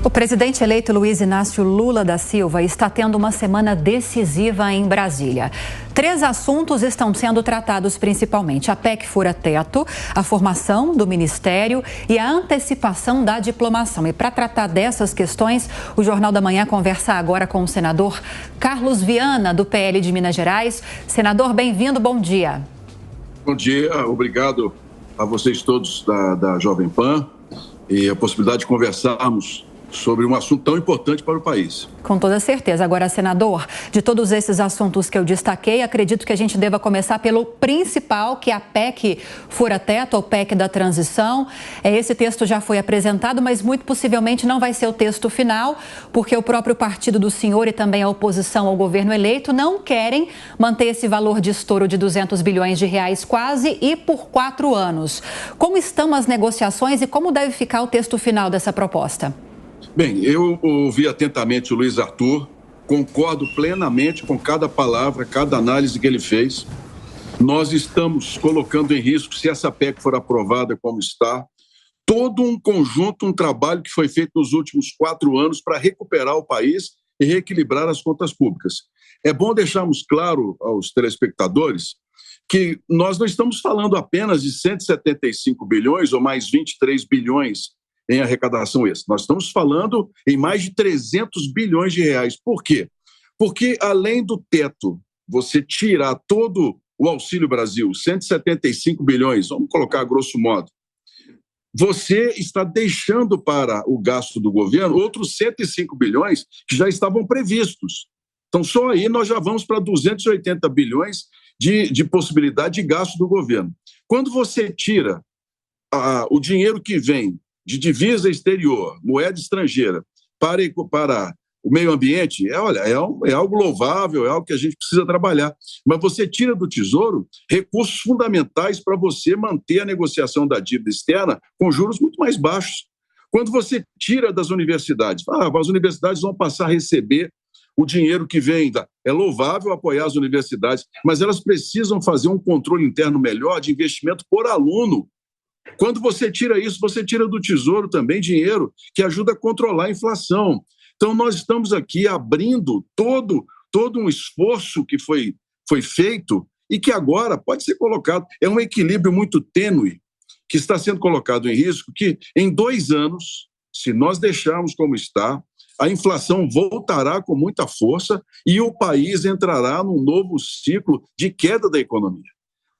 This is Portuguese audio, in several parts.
O presidente eleito Luiz Inácio Lula da Silva está tendo uma semana decisiva em Brasília. 3 assuntos estão sendo tratados principalmente: a PEC fura-teto, a formação do ministério e a antecipação da diplomação. E para tratar dessas questões, o Jornal da Manhã conversa agora com o senador Carlos Viana, do PL de Minas Gerais. Senador, bem-vindo, bom dia. Bom dia, obrigado a vocês todos da Jovem Pan e a possibilidade de conversarmos sobre um assunto tão importante para o país. Com toda certeza. Agora, senador, de todos esses assuntos que eu destaquei, acredito que a gente deva começar pelo principal, que é a PEC fura-teto, ou PEC da transição. Esse texto já foi apresentado, mas muito possivelmente não vai ser o texto final, porque o próprio partido do senhor e também a oposição ao governo eleito não querem manter esse valor de estouro de 200 bilhões de reais quase e por 4 anos. Como estão as negociações e como deve ficar o texto final dessa proposta? Bem, eu ouvi atentamente o Luiz Arthur, concordo plenamente com cada palavra, cada análise que ele fez. Nós estamos colocando em risco, se essa PEC for aprovada como está, todo um conjunto, um trabalho que foi feito nos últimos 4 anos para recuperar o país e reequilibrar as contas públicas. É bom deixarmos claro aos telespectadores que nós não estamos falando apenas de 175 bilhões ou mais 23 bilhões em arrecadação extra. Nós estamos falando em mais de 300 bilhões de reais. Por quê? Porque, além do teto, você tirar todo o Auxílio Brasil, 175 bilhões, vamos colocar a grosso modo, você está deixando para o gasto do governo outros 105 bilhões que já estavam previstos. Então, só aí nós já vamos para 280 bilhões de possibilidade de gasto do governo. Quando você tira o dinheiro que vem de divisa exterior, moeda estrangeira, para o meio ambiente, é algo louvável, é algo que a gente precisa trabalhar. Mas você tira do Tesouro recursos fundamentais para você manter a negociação da dívida externa com juros muito mais baixos. Quando você tira das universidades, as universidades vão passar a receber o dinheiro que vem. É louvável apoiar as universidades, mas elas precisam fazer um controle interno melhor de investimento por aluno. Quando você tira isso, você tira do Tesouro também dinheiro que ajuda a controlar a inflação. Então, nós estamos aqui abrindo todo um esforço que foi feito e que agora pode ser colocado. É um equilíbrio muito tênue que está sendo colocado em risco, que em 2 anos, se nós deixarmos como está, a inflação voltará com muita força e o país entrará num novo ciclo de queda da economia.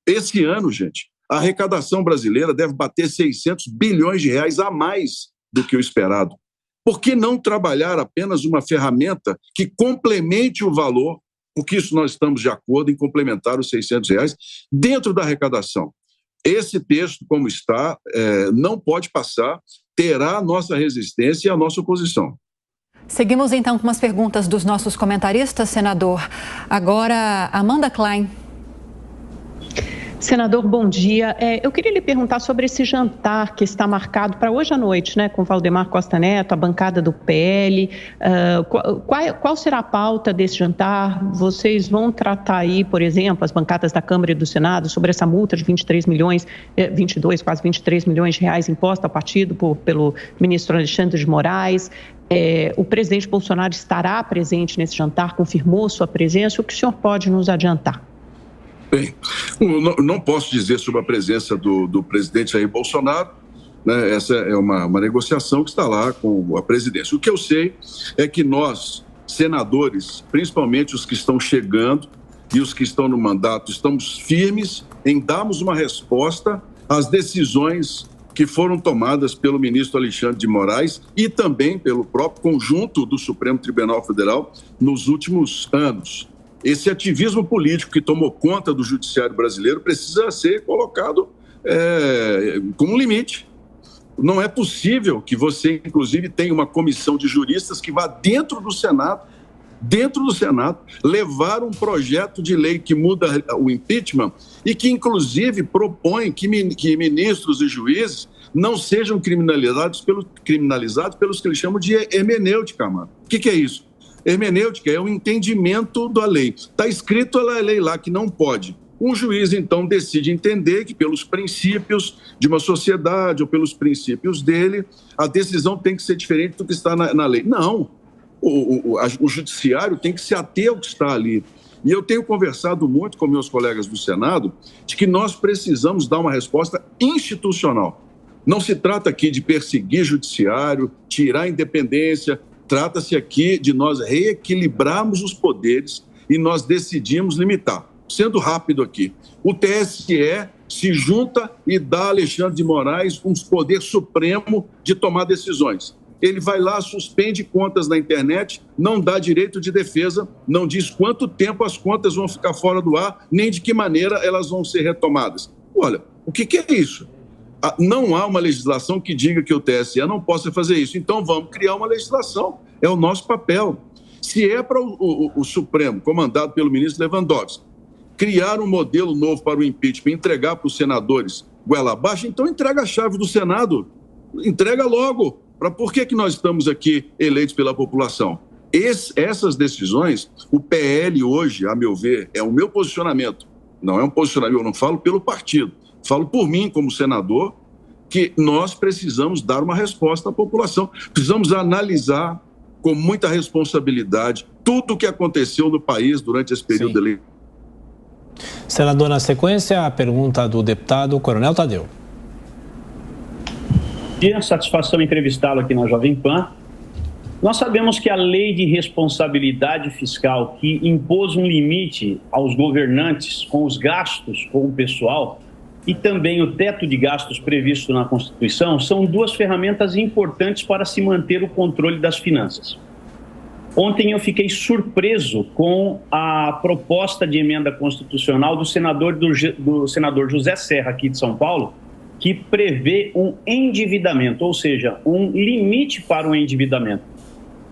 Esse ano, gente, a arrecadação brasileira deve bater 600 bilhões de reais a mais do que o esperado. Por que não trabalhar apenas uma ferramenta que complemente o valor, porque isso nós estamos de acordo em complementar os 600 reais dentro da arrecadação? Esse texto, como está, não pode passar, terá a nossa resistência e a nossa oposição. Seguimos então com as perguntas dos nossos comentaristas, senador. Agora, Amanda Klein. Senador, bom dia. Eu queria lhe perguntar sobre esse jantar que está marcado para hoje à noite, né, com Valdemar Costa Neto, a bancada do PL. Qual será a pauta desse jantar? Vocês vão tratar aí, por exemplo, as bancadas da Câmara e do Senado sobre essa multa de 22, quase 23 milhões de reais imposta ao partido pelo ministro Alexandre de Moraes? O presidente Bolsonaro estará presente nesse jantar, confirmou sua presença. O que o senhor pode nos adiantar? Bem, não posso dizer sobre a presença do presidente Jair Bolsonaro, né? Essa é uma negociação que está lá com a presidência. O que eu sei é que nós, senadores, principalmente os que estão chegando e os que estão no mandato, estamos firmes em darmos uma resposta às decisões que foram tomadas pelo ministro Alexandre de Moraes e também pelo próprio conjunto do Supremo Tribunal Federal nos últimos anos. Esse ativismo político que tomou conta do judiciário brasileiro precisa ser colocado com um limite. Não é possível que você, inclusive, tenha uma comissão de juristas que vá dentro do Senado, levar um projeto de lei que muda o impeachment e que, inclusive, propõe que ministros e juízes não sejam criminalizados pelos que eles chamam de hermenêutica, mano. O que é isso? Hermenêutica é o entendimento da lei. Está escrito a lei lá que não pode um juiz, então, decide entender que, pelos princípios de uma sociedade ou pelos princípios dele, a decisão tem que ser diferente do que está na lei. Não, o judiciário tem que se ater ao que está ali. E eu tenho conversado muito com meus colegas do Senado de que nós precisamos dar uma resposta institucional. Não se trata aqui de perseguir judiciário, tirar a independência, trata-se aqui de nós reequilibrarmos os poderes e nós decidimos limitar. Sendo rápido aqui, o TSE se junta e dá a Alexandre de Moraes um poder supremo de tomar decisões. Ele vai lá, suspende contas na internet, não dá direito de defesa, não diz quanto tempo as contas vão ficar fora do ar, nem de que maneira elas vão ser retomadas. Olha, o que é isso? Não há uma legislação que diga que o TSE não possa fazer isso. Então vamos criar uma legislação. É o nosso papel. Se é para o Supremo, comandado pelo ministro Lewandowski, criar um modelo novo para o impeachment, entregar para os senadores goela abaixo, então entrega a chave do Senado. Entrega logo. Por que nós estamos aqui eleitos pela população? Essas decisões, o PL hoje, a meu ver, é o meu posicionamento. Não é um posicionamento, eu não falo pelo partido. Falo por mim, como senador, que nós precisamos dar uma resposta à população. Precisamos analisar com muita responsabilidade tudo o que aconteceu no país durante esse período eleitoral. Senador, na sequência, a pergunta do deputado Coronel Tadeu. Satisfação entrevistá-lo aqui na Jovem Pan. Nós sabemos que a lei de responsabilidade fiscal, que impôs um limite aos governantes com os gastos com o pessoal, e também o teto de gastos previsto na Constituição, são duas ferramentas importantes para se manter o controle das finanças. Ontem eu fiquei surpreso com a proposta de emenda constitucional do senador José Serra, aqui de São Paulo, que prevê um endividamento, ou seja, um limite para o endividamento.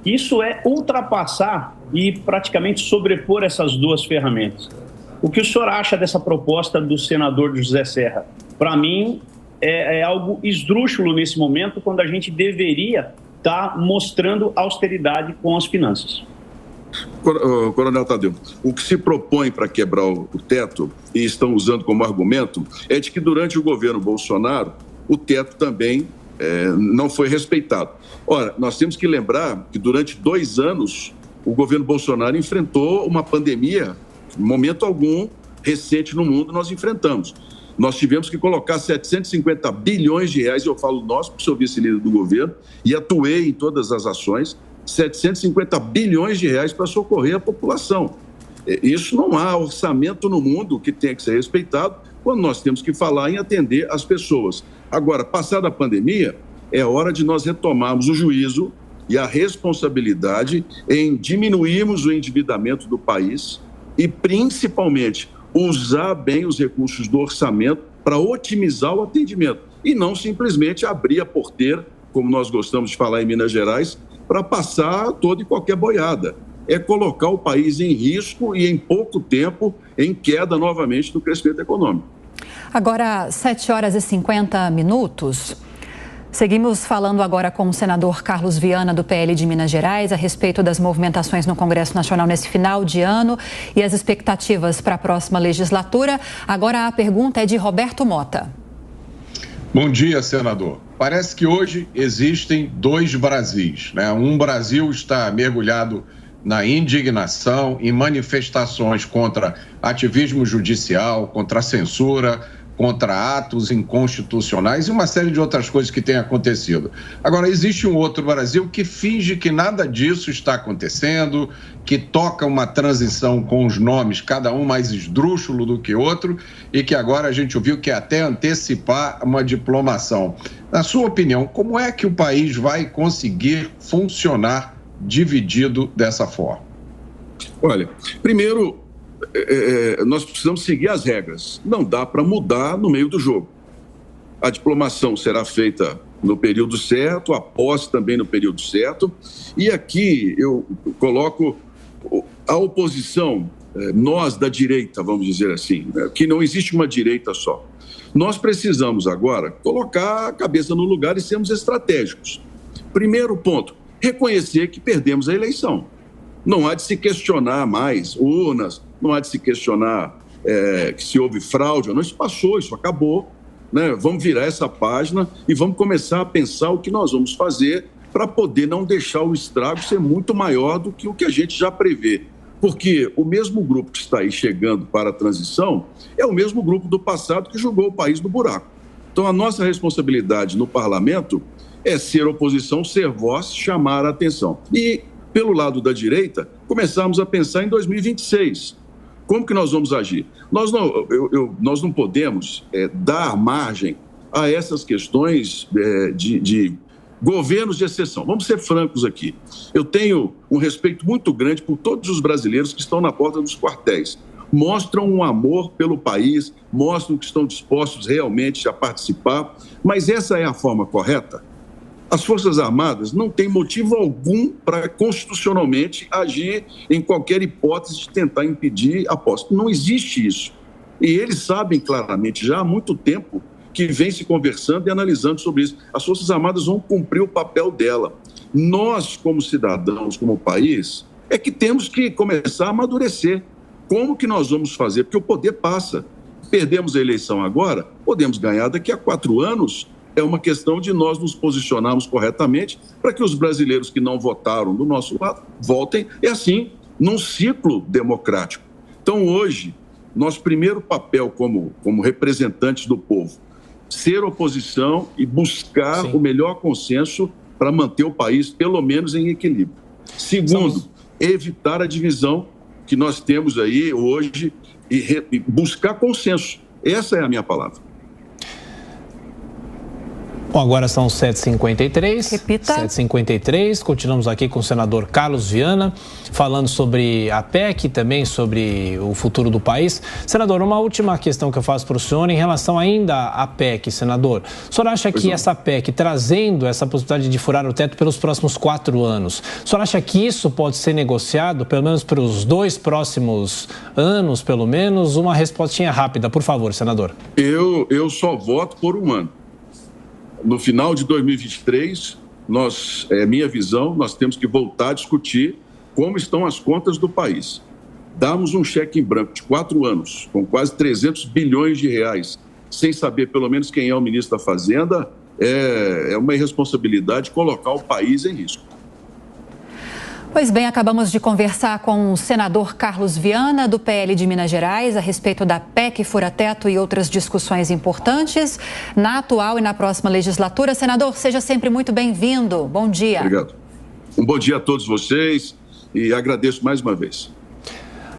Isso é ultrapassar e praticamente sobrepor essas duas ferramentas. O que o senhor acha dessa proposta do senador José Serra? Para mim, é algo esdrúxulo nesse momento, quando a gente deveria estar mostrando austeridade com as finanças. Coronel Tadeu, o que se propõe para quebrar o teto, e estão usando como argumento, é de que durante o governo Bolsonaro, o teto também não foi respeitado. Ora, nós temos que lembrar que durante 2 anos, o governo Bolsonaro enfrentou uma pandemia, em momento algum, recente no mundo, nós enfrentamos. Nós tivemos que colocar 750 bilhões de reais, eu falo nós, porque sou vice-líder do governo, e atuei em todas as ações, 750 bilhões de reais para socorrer a população. Isso não há orçamento no mundo que tenha que ser respeitado quando nós temos que falar em atender as pessoas. Agora, passada a pandemia, é hora de nós retomarmos o juízo e a responsabilidade em diminuirmos o endividamento do país e, principalmente, usar bem os recursos do orçamento para otimizar o atendimento e não simplesmente abrir a porteira, como nós gostamos de falar em Minas Gerais, para passar toda e qualquer boiada. É colocar o país em risco e, em pouco tempo, em queda novamente do crescimento econômico. Agora, 7h50. Seguimos falando agora com o senador Carlos Viana, do PL de Minas Gerais, a respeito das movimentações no Congresso Nacional nesse final de ano e as expectativas para a próxima legislatura. Agora a pergunta é de Roberto Mota. Bom dia, senador. Parece que hoje existem 2 Brasis, né? Um Brasil está mergulhado na indignação, em manifestações contra ativismo judicial, contra a censura, contra atos inconstitucionais e uma série de outras coisas que têm acontecido. Agora, existe um outro Brasil que finge que nada disso está acontecendo, que toca uma transição com os nomes, cada um mais esdrúxulo do que outro, e que agora a gente ouviu que até antecipar uma diplomação. Na sua opinião, como é que o país vai conseguir funcionar dividido dessa forma? Olha, primeiro, nós precisamos seguir as regras. Não dá para mudar no meio do jogo. A diplomação será feita no período certo, a posse também no período certo. E aqui eu coloco a oposição, nós da direita, vamos dizer assim, né, que não existe uma direita só. Nós precisamos agora colocar a cabeça no lugar e sermos estratégicos. Primeiro ponto, reconhecer que perdemos a eleição. Não há de se questionar mais urnas, não há de se questionar que se houve fraude ou não, isso passou, isso acabou, né? Vamos virar essa página e vamos começar a pensar o que nós vamos fazer para poder não deixar o estrago ser muito maior do que o que a gente já prevê. Porque o mesmo grupo que está aí chegando para a transição é o mesmo grupo do passado que jogou o país no buraco. Então, a nossa responsabilidade no parlamento é ser oposição, ser voz, chamar a atenção. E, pelo lado da direita, começarmos a pensar em 2026. Como que nós vamos agir? Nós não podemos dar margem a essas questões de governos de exceção. Vamos ser francos aqui. Eu tenho um respeito muito grande por todos os brasileiros que estão na porta dos quartéis. Mostram um amor pelo país, mostram que estão dispostos realmente a participar, mas essa é a forma correta? As Forças Armadas não têm motivo algum para constitucionalmente agir em qualquer hipótese de tentar impedir a posse. Não existe isso. E eles sabem claramente já há muito tempo que vem se conversando e analisando sobre isso. As Forças Armadas vão cumprir o papel dela. Nós, como cidadãos, como país, é que temos que começar a amadurecer. Como que nós vamos fazer? Porque o poder passa. Perdemos a eleição agora, podemos ganhar daqui a 4 anos. É uma questão de nós nos posicionarmos corretamente para que os brasileiros que não votaram do nosso lado voltem, e assim, num ciclo democrático. Então, hoje, nosso primeiro papel como representantes do povo, ser oposição e buscar o melhor consenso para manter o país, pelo menos, em equilíbrio. Segundo, evitar a divisão que nós temos aí hoje e buscar consenso. Essa é a minha palavra. Bom, agora são 7h53. Repita. 7h53. Continuamos aqui com o senador Carlos Viana, falando sobre a PEC e também sobre o futuro do país. Senador, uma última questão que eu faço para o senhor em relação ainda à PEC, senador. O senhor acha que essa PEC, trazendo essa possibilidade de furar o teto pelos próximos 4 anos, o senhor acha que isso pode ser negociado, pelo menos para os 2 próximos anos, pelo menos? Uma respostinha rápida, por favor, senador. Eu só voto por 1 ano. No final de 2023, minha visão, nós temos que voltar a discutir como estão as contas do país. Darmos um cheque em branco de 4 anos, com quase 300 bilhões de reais, sem saber pelo menos quem é o ministro da Fazenda, é uma irresponsabilidade colocar o país em risco. Pois bem, acabamos de conversar com o senador Carlos Viana, do PL de Minas Gerais, a respeito da PEC fura-teto e outras discussões importantes na atual e na próxima legislatura. Senador, seja sempre muito bem-vindo. Bom dia. Obrigado. Um bom dia a todos vocês e agradeço mais uma vez.